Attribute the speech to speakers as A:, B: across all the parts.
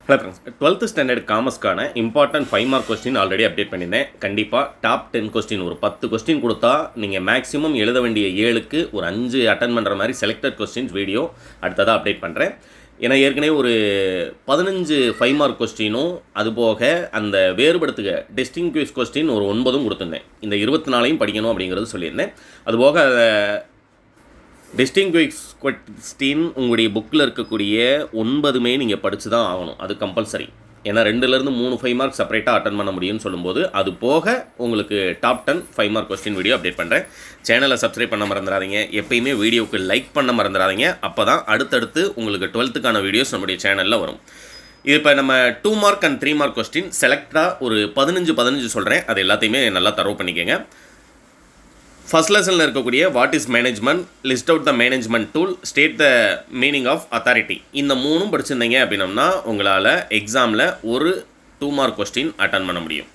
A: Hello friends, 12th standard காமர்ஸ்க்கான important 5 mark question already update பண்ணியிருந்தேன். கண்டிப்பாக டாப் 10 கொஸ்டின் ஒரு 10 கொஸ்டின் கொடுத்தா நீங்கள் மேக்ஸிமம் எழுத வேண்டிய 7க்கு ஒரு 5 அட்டன் பண்ணுற மாதிரி செலக்டட் கொஸ்டின்ஸ் வீடியோ அடுத்ததாக அப்டேட் பண்ணுறேன். ஏன்னா ஏற்கனவே ஒரு 15 5 மார்க் கொஸ்டினும் அதுபோக அந்த வேறுபடுத்துக டிஸ்டிங்விஷ் கொஸ்டின் ஒரு 9 கொடுத்துருந்தேன். இந்த 24ஐயும் படிக்கணும் அப்படிங்கிறது சொல்லியிருந்தேன். அதுபோக டிஸ்டிங்விஷ் கொஸ்டின் உங்களுடைய புக்கில் இருக்கக்கூடிய 9மே நீங்கள் படித்து தான் ஆகணும். அது கம்பல்சரி. ஏன்னா 2லேருந்து 3 5 மார்க் செப்பரேட்டாக அட்டன் பண்ண முடியும்னு சொல்லும்போது அது போக உங்களுக்கு top 10 5 mark question video update பண்ணுறேன். சேனலை சப்ஸ்கிரைப் பண்ண மறந்துடாதீங்க. எப்பயுமே வீடியோவுக்கு லைக் பண்ண மறந்துடாதீங்க. அப்போ தான் அடுத்தடுத்து உங்களுக்கு 12த்துக்கான வீடியோஸ் நம்முடைய சேனலில் வரும். இது இப்போ நம்ம 2 மார்க் அண்ட் 3 மார்க் கொஸ்டின் செலக்டாக ஒரு 15 சொல்கிறேன். அது எல்லாத்தையுமே நல்லா தரவு பண்ணிக்கோங்க. ஃபர்ஸ்ட் லெசனில் இருக்கக்கூடிய what is management, list out the management tool, state the meaning of authority. இந்த 3 படிச்சிருந்தீங்க அப்படின்னம்னா உங்களால் எக்ஸாமில் ஒரு 2 மார்க் கொஸ்டின் அட்டன் பண்ண முடியும்.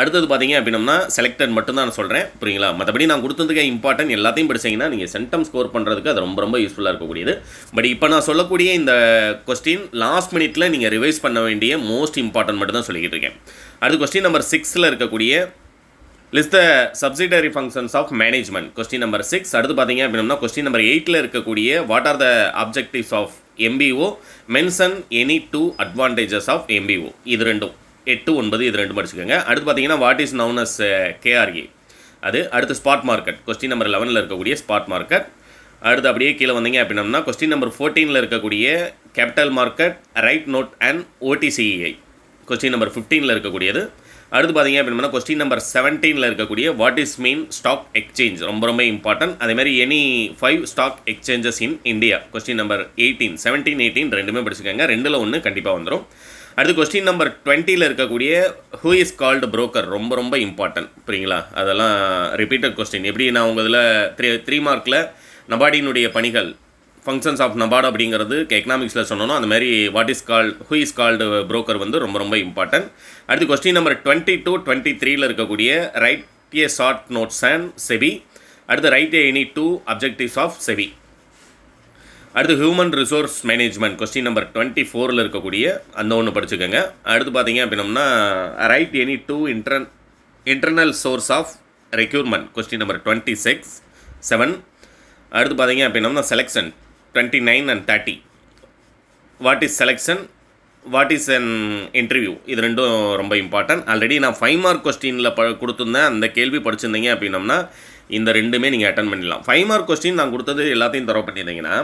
A: அடுத்தது பார்த்தீங்க அப்படின்னம்னா செலக்டட் மட்டும்தான் நான் சொல்கிறேன், புரியுங்களா? மற்றபடி நான் கொடுத்ததுக்கு இம்பார்ட்டன்ட் எல்லாத்தையும் படிச்சிங்கன்னா நீங்கள் சென்டம் ஸ்கோர் பண்ணுறதுக்கு அது ரொம்ப ரொம்ப யூஸ்ஃபுல்லாக இருக்கக்கூடியது. பட் இப்போ நான் சொல்லக்கூடிய இந்த கொஸ்டின் லாஸ்ட் மினிட்ல நீங்கள் ரிவைஸ் பண்ண வேண்டிய மோஸ்ட் இம்பார்ட்டன்ட் மட்டும் தான் சொல்லிக்கிட்டு இருக்கேன். அடுத்து கொஸ்டின் நம்பர் 6ல் இருக்கக்கூடிய list the subsidiary functions of management, question number 6. அடுத்து பார்த்தீங்க அப்படின்னா கொஸ்டின் நம்பர் 8ல் இருக்கக்கூடிய what are the objectives of MBO, mention any 2 advantages of MBO. இது ரெண்டும் 8 9 இது ரெண்டும் படிச்சுக்கோங்க. அடுத்து பார்த்தீங்கன்னா what is known as KRA. அது அடுத்து ஸ்பாட் மார்க்கெட், கொஸ்டின் நம்பர் 11ல் இருக்கக்கூடிய ஸ்பாட் மார்க்கெட். அடுத்து அப்படியே கீழே வந்தீங்க அப்படின்னம்னா கொஸ்டின் நம்பர் 14ல் இருக்கக்கூடிய capital market, write note and OTCEI, question number 15ல் இருக்கக்கூடியது. அடுத்து பார்த்தீங்க அப்படின்னா கொஸ்டின் நம்பர் 17ல் இருக்கக்கூடிய what is mean stock exchange, ரொம்ப ரொம்ப இம்பார்ட்டன்ட். அதேமாதிரி any 5 stock exchanges in India, question number 18 17 18 ரெண்டுமே படிச்சுக்கோங்க. 2ல் 1 கண்டிப்பாக வந்துடும். அடுத்து கொஸ்டின் நம்பர் 20ல் இருக்கக்கூடிய ஹூ இஸ் கால்டு புரோக்கர், ரொம்ப ரொம்ப இம்பார்ட்டன்ட், புரியுங்களா? அதெல்லாம் ரிப்பீட்டட் கொஸ்டின். எப்படி நான் உங்கள் இதில் 3 மார்க்கில் நபார்டினுடைய பணிகள், ஃபங்க்ஷன்ஸ் ஆஃப் நபார்டு அப்படிங்கிறது எக்கனாமிக்ஸில் சொன்னோம். அந்த மாதிரி what is called who is called broker வந்து ரொம்ப ரொம்ப இம்பார்ட்டன்ட். அடுத்து கொஸ்டின் நம்பர் 22 23ல் இருக்கக்கூடிய write a short notes and SEBI. அடுத்து write a any 2 objectives of SEBI. அடுத்து human resource management, question number 24ல் இருக்கக்கூடிய அந்த ஒன்று படிச்சுக்கோங்க. அடுத்து பார்த்தீங்க அப்படின்னம்னா write any 2 internal source of recruitment, question number 26 7. அடுத்து பார்த்தீங்க அப்படின்னம்னா selection 29 and 30. What is selection, what is an interview, இது ரெண்டும் ரொம்ப இம்பார்ட்டன்ட். ஆல்ரெடி நான் 5 மார்க் கொஸ்டினில் கொடுத்துருந்தேன். அந்த கேள்வி படிச்சிருந்தீங்க அப்படின்னம்னா இந்த ரெண்டுமே நீங்கள் அட்டன் பண்ணிடலாம். 5 மார்க் கொஸ்டின் நான் கொடுத்தது எல்லாத்தையும் தரவு பண்ணியிருந்தீங்கன்னா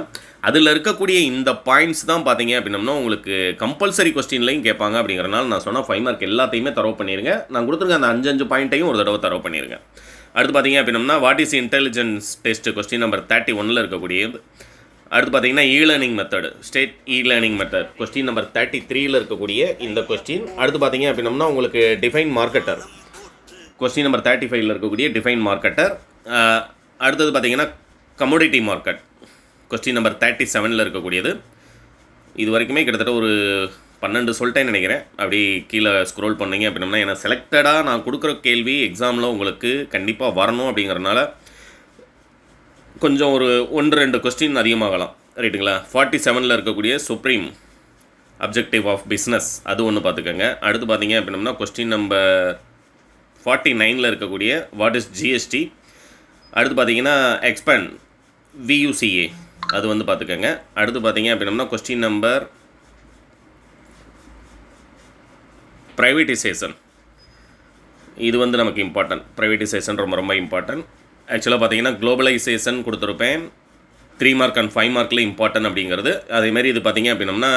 A: அதில் இருக்கக்கூடிய இந்த பாயிண்ட்ஸ் தான் பார்த்தீங்க அப்படின்னம்னா உங்களுக்கு கம்பல்சரி கொஸ்டின்லையும் கேட்பாங்க. அப்படிங்கிறனால நான் சொன்னால் 5 மார்க் எல்லாத்தையுமே தரவு பண்ணிடுங்க. நான் கொடுத்துருக்க அந்த 5 பாயிண்ட்டையும் ஒரு தடவை தரவு பண்ணிடுங்க. அடுத்து பார்த்தீங்க அப்படின்னம்னா what is intelligence test, question number 31ல் இருக்கக்கூடியது. அடுத்து பார்த்தீங்கன்னா learning method, state learning method, question number 33ல் இருக்கக்கூடிய இந்த கொஸ்டின். அடுத்து பார்த்தீங்க அப்படின்னம்னா உங்களுக்கு டிஃபைன் மார்க்கெட்டர், கொஸ்டின் நம்பர் 35ல் இருக்கக்கூடிய டிஃபைன் மார்க்கெட்டர். அடுத்தது பார்த்தீங்கன்னா கமோடிட்டி மார்க்கெட், கொஸ்டின் நம்பர் 37ல் இருக்கக்கூடியது. இது வரைக்குமே கிட்டத்தட்ட ஒரு 12 சொல்லிட்டேன்னு நினைக்கிறேன். அப்படி கீழே ஸ்க்ரோல் பண்ணிங்க அப்படின்னா ஏன்னா செலக்டடாக நான் கொடுக்குற கேள்வி எக்ஸாமில் உங்களுக்கு கண்டிப்பாக வரணும். அப்படிங்கிறனால கொஞ்சம் ஒரு 1-2 கொஸ்டின் அதிகமாகலாம், ரைட்டுங்களா? 47ல் இருக்கக்கூடிய சுப்ரீம் அப்ஜெக்டிவ் ஆஃப் பிஸ்னஸ், அது ஒன்று பார்த்துக்கோங்க. அடுத்து பார்த்தீங்க அப்படின்னா கொஸ்டின் நம்பர் 49ல் இருக்கக்கூடிய வாட் இஸ் GST. அடுத்து பார்த்தீங்கன்னா எக்ஸ்பேண்ட் VUCA, அது வந்து பார்த்துக்கோங்க. அடுத்து பார்த்தீங்க அப்படின்னா கொஸ்டின் நம்பர் ப்ரைவேட்டைசேஷன், இது வந்து நமக்கு இம்பார்ட்டன்ட். ப்ரைவேட்டைசேஷன் ரொம்ப ரொம்ப இம்பார்ட்டன்ட். ஆக்சுவலாக பார்த்தீங்கன்னா குளோபலைசேஷன் கொடுத்துருப்பேன் 3 மார்க் அண்ட் 5 மார்க்கில் இம்பார்ட்டன்ட் அப்படிங்கிறது. அதேமாதிரி இது பார்த்தீங்க அப்படின்னம்னா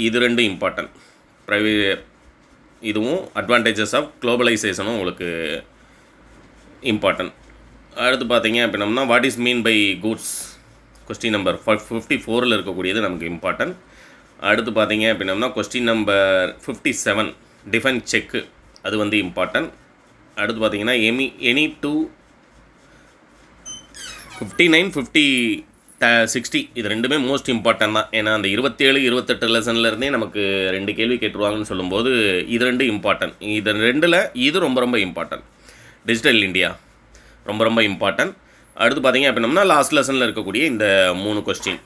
A: இது ரெண்டும் இம்பார்ட்டன்ட். இதுவும் அட்வான்டேஜஸ் ஆஃப் குளோபலைசேஷனும் உங்களுக்கு இம்பார்ட்டன்ட். அடுத்து பார்த்தீங்க அப்படின்னம்னா what is mean by goods, question number 54ல் இருக்கக்கூடியது நமக்கு இம்பார்ட்டன்ட். அடுத்து பார்த்தீங்க அப்படின்னம்னா கொஸ்டின் நம்பர் 57 டிஃபைன் செக்கு, அது வந்து இம்பார்ட்டன்ட். அடுத்து பார்த்தீங்கன்னா எனி 2 59 50 60 இது ரெண்டுமே மோஸ்ட் இம்பார்ட்டன்ட் தான். ஏன்னா அந்த 27 28 லெசன்லேருந்தே நமக்கு 2 கேள்வி கேட்டுருவாங்கன்னு சொல்லும்போது இது ரெண்டு இம்பார்ட்டன்ட். இது ரெண்டில் இது ரொம்ப ரொம்ப இம்பார்ட்டன்ட். டிஜிட்டல் இந்தியா ரொம்ப ரொம்ப இம்பார்ட்டன்ட். அடுத்து பார்த்தீங்க அப்படின்னம்னா லாஸ்ட் லெசனில் இருக்கக்கூடிய இந்த 3 கொஸ்டின்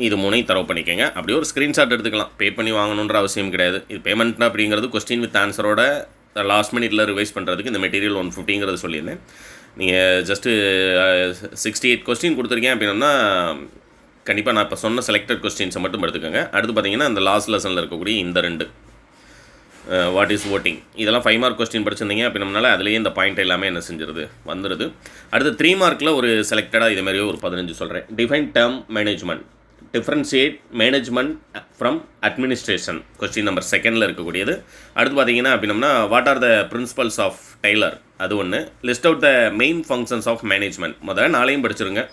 A: இது 3ஐயும் தரவு பண்ணிக்கோங்க. அப்படியே ஒரு ஸ்க்ரீன்ஷாட் எடுத்துக்கலாம். பே பண்ணி வாங்கணுன்ற அவசியம் கிடையாது. இது பேமெண்ட் அப்படிங்கிறது கொஸ்டின் வித் ஆன்சரோட லாஸ்ட் மினிட்ல ரிவைஸ் பண்ணுறதுக்கு இந்த மெட்டீரியல் 150ங்கிறது சொல்லியிருந்தேன். நீங்கள் ஜஸ்ட்டு 68 கொஸ்டின் கொடுத்துருக்கேன் அப்படின்னா கண்டிப்பாக நான் இப்போ சொன்ன செலக்டட் கொஸ்டின்ஸை மட்டும் எடுத்துக்கோங்க. அடுத்து பார்த்தீங்கன்னா இந்த லாஸ்ட் லெசனில் இருக்கக்கூடிய இந்த 2 வாட் இஸ் ஓட்டிங் இதெல்லாம் 5 மார்க் கொஸ்டின் படிச்சிருந்தீங்க அப்படின்னால அதுலேயே இந்த பாயிண்ட் எல்லாமே என்ன செஞ்சிருது வந்துடுது. அடுத்து 3 மார்க்கில் ஒரு செலக்டடாக இது மாதிரியே ஒரு 15 சொல்கிறேன். Define term management, differentiate management from administration, question number 2ல் இருக்கக்கூடியது. அடுத்து பார்த்தீங்கன்னா அப்படின்னா what are the principles of Taylor, அது ஒன்று. List out the main functions of management, முதல்ல 4ஐயும் படிச்சிருங்க.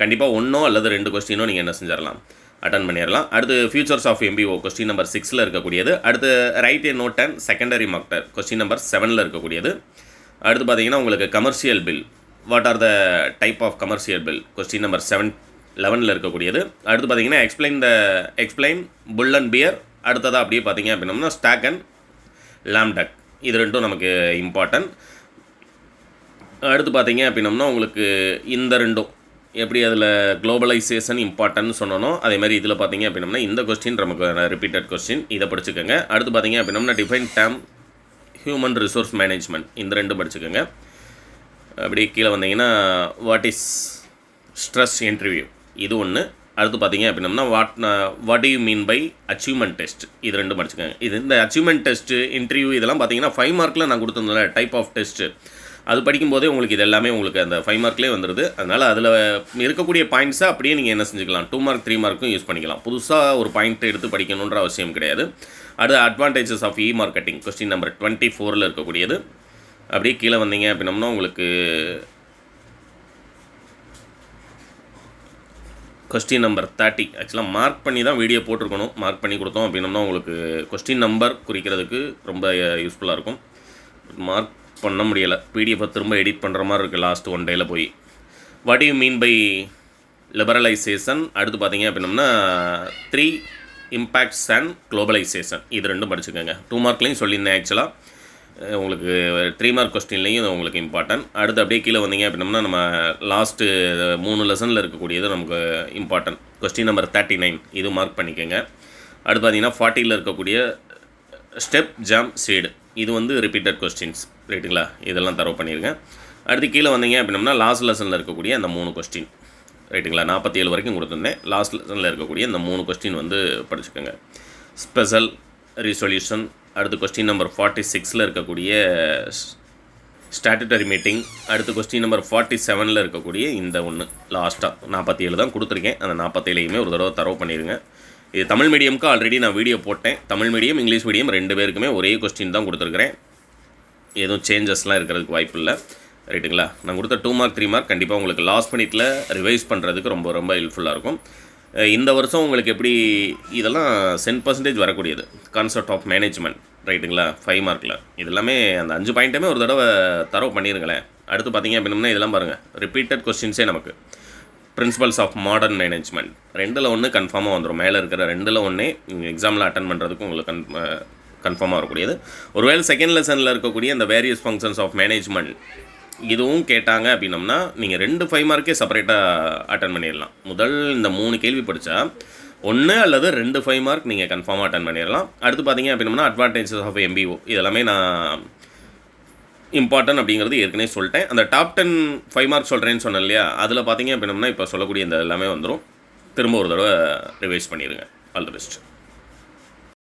A: கண்டிப்பாக 1 அல்லது 2 கொஸ்டினோ நீங்கள் என்ன செஞ்சிடலாம், அட்டன் பண்ணிடலாம். அடுத்து futures of MBO question number 6ல் இருக்கக்கூடியது. அடுத்து write a note and secondary market question number 7ல் இருக்கக்கூடியது. அடுத்து பார்த்தீங்கன்னா உங்களுக்கு commercial bill, what are the type of commercial bill question number 11ல் இருக்கக்கூடியது. அடுத்து பார்த்தீங்கன்னா எக்ஸ்பிளைன் புல் அண்ட் பியர். அடுத்ததாக அப்படியே பார்த்தீங்க அப்படின்னா ஸ்டாக் அண்ட் லாம்டக், இது 2ம் நமக்கு இம்பார்ட்டன்ட். அடுத்து பார்த்தீங்க அப்படின்னம்னா உங்களுக்கு இந்த 2ம் எப்படி அதில் குளோபலைசேஷன் இம்பார்ட்டன்ட் சொன்னோம், அதே மாதிரி இதில் பார்த்தீங்க அப்படின்னா இந்த கொஸ்டின் நமக்கு ரிப்பீட்டட் கொஸ்டின், இதை படிச்சுக்கோங்க. அடுத்து பார்த்தீங்க அப்படின்னா define term human resource management, இந்த 2 படிச்சுக்கோங்க. அப்படி கீழே வந்தீங்கன்னா வாட் இஸ் ஸ்ட்ரெஸ் இன்டர்வியூ, இது ஒன்று. அடுத்து பார்த்தீங்க அப்படின்னா what do you mean by achievement test, இது 2 படிச்சுக்கோங்க. இது இந்த அச்சீவ்மெண்ட் டெஸ்ட்டு இன்டர்வியூ இதெல்லாம் பார்த்தீங்கன்னா 5 மார்க்கில் நான் கொடுத்துருந்தேன்ல டைப் ஆஃப் டெஸ்ட்டு, அது படிக்கும்போதே உங்களுக்கு இது எல்லாமே உங்களுக்கு அந்த 5 மார்க்லேயே வந்துடுது. அதனால் அதில் இருக்கக்கூடிய பாயிண்ட்ஸை அப்படியே நீங்கள் என்ன செஞ்சுக்கலாம், 2 மார்க் 3 மார்க்கும் யூஸ் பண்ணிக்கலாம். புதுசாக ஒரு பாயிண்ட் எடுத்து படிக்கணுன்ற அவசியம் கிடையாது. அடுத்து advantages of marketing question number 24ல் இருக்கக்கூடியது. அப்படியே கீழே வந்தீங்க அப்படின்னம்னா உங்களுக்கு கொஸ்டின் நம்பர் 30 ஆக்சுவலாக மார்க் பண்ணி தான் வீடியோ போட்டிருக்கணும். மார்க் பண்ணி கொடுத்தோம் அப்படின்னம்னா உங்களுக்கு கொஸ்டின் நம்பர் குறிக்கிறதுக்கு ரொம்ப யூஸ்ஃபுல்லாக இருக்கும். மார்க் பண்ண முடியலை, பிடிஎஃபை திரும்ப எடிட் பண்ணுற மாதிரி இருக்குது லாஸ்ட் 1 டேயில் போய். What you mean by liberalisation, அடுத்து பார்த்தீங்க அப்படின்னம்னா 3 இம்பேக்ட்ஸ் அண்ட் குளோபலைசேஷன், இது 2 படிச்சுக்கோங்க. 2 மார்க்லேயும் சொல்லியிருந்தேன் ஆக்சுவலாக, உங்களுக்கு 3 மார்க் கொஸ்டின்லேயும் இது உங்களுக்கு இம்பார்ட்டன்ட். அடுத்து அப்படியே கீழே வந்தீங்க அப்படின்னம்னா நம்ம லாஸ்ட்டு 3 லெசனில் இருக்கக்கூடியது நமக்கு இம்பார்ட்டன்ட். கொஸ்டின் நம்பர் 39 இது மார்க் பண்ணிக்கோங்க. அடுத்து பார்த்தீங்கன்னா 40ல் இருக்கக்கூடிய ஸ்டெப் ஜாம் சீடு, இது வந்து ரிப்பீட்டட் கொஸ்டின்ஸ் ரைட்டுங்களா, இதெல்லாம் தரவு பண்ணிடுங்க. அடுத்து கீழே வந்தீங்க அப்படின்னா லாஸ்ட் லெசனில் இருக்கக்கூடிய அந்த 3 கொஸ்டின் ரைட்டுங்களா, 47 வரைக்கும் கொடுத்துருந்தேன். லாஸ்ட் லெசனில் இருக்கக்கூடிய இந்த 3 கொஸ்டின் வந்து படிச்சுக்கோங்க. ஸ்பெஷல் ரிசொல்யூஷன், அடுத்து கொஸ்டின் நம்பர் 46ல் இருக்கக்கூடிய ஸ்டாட்டுட்டரி மீட்டிங், அடுத்து கொஸ்டின் நம்பர் 47ல் இருக்கக்கூடிய இந்த ஒன்று லாஸ்ட்டாக 47 தான் கொடுத்துருக்கேன். அந்த 47ஐயுமே ஒரு தடவை தரவு பண்ணிடுங்க. இது தமிழ் மீடியமுக்கு ஆல்ரெடி நான் வீடியோ போட்டேன். தமிழ் மீடியம் இங்கிலீஷ் மீடியம் 2 பேருக்குமே ஒரே கொஸ்டின் தான் கொடுத்துருக்குறேன். எதுவும் சேஞ்சஸ்லாம் இருக்கிறதுக்கு வாய்ப்பு இல்லை ரைட்டுங்களா. நான் கொடுத்த 2 மார்க் 3 மார்க் கண்டிப்பாக உங்களுக்கு லாஸ்ட் மினிட்ல ரிவைஸ் பண்ணுறதுக்கு ரொம்ப ரொம்ப ஹெல்ப்ஃபுல்லாக இருக்கும். இந்த வருஷம் உங்களுக்கு எப்படி இதெல்லாம் 10% வரக்கூடியது கான்செப்ட் ஆஃப் மேனேஜ்மெண்ட் ரைட்டுங்களா 5 மார்க்கில், இதெல்லாமே அந்த 5 பாயிண்ட்டுமே ஒரு தடவை தரவு பண்ணிடுங்களேன். அடுத்து பார்த்தீங்க அப்படின்னா இதெல்லாம் பாருங்கள் ரிப்பீட்டட் கொஸ்டின்ஸே நமக்கு. பிரின்சிபல்ஸ் ஆஃப் மாடர்ன் மேனேஜ்மெண்ட் 2ல் 1 கன்ஃபார்மாக வந்துடும். மேலே இருக்கிற 2ல் 1 எக்ஸாமில் அட்டன் பண்ணுறதுக்கு உங்களுக்கு கன்ஃபார்மாக வரக்கூடியது. ஒருவேளை செகண்ட் லெசனில் இருக்கக்கூடிய இந்த வேரியஸ் ஃபங்க்ஷன்ஸ் ஆஃப் மேனேஜ்மெண்ட் இதுவும் கேட்டாங்க அப்படின்னம்னா நீங்கள் 2 5 மார்க்கே செப்பரேட்டாக அட்டன் பண்ணிடலாம். முதல் இந்த 3 கேள்வி படித்தா 1 அல்லது 2 5 மார்க் நீங்கள் கன்ஃபார்மாக அட்டன் பண்ணிடலாம். அடுத்து பார்த்தீங்க அப்படின்னா அட்வான்டேஜஸ் ஆஃப் MBO இதெல்லாமே நான் இம்பார்ட்டன்ட் அப்படிங்கிறது ஏற்கனவே சொல்லிட்டேன். அந்த டாப் 10 5 மார்க் சொல்கிறேன்னு சொன்னேன் இல்லையா, அதில் பார்த்தீங்க அப்படின்னா இப்போ சொல்லக்கூடிய இந்த எல்லாமே வந்துடும். திரும்ப ஒரு தடவை ரிவைஸ் பண்ணிடுங்க. All the best.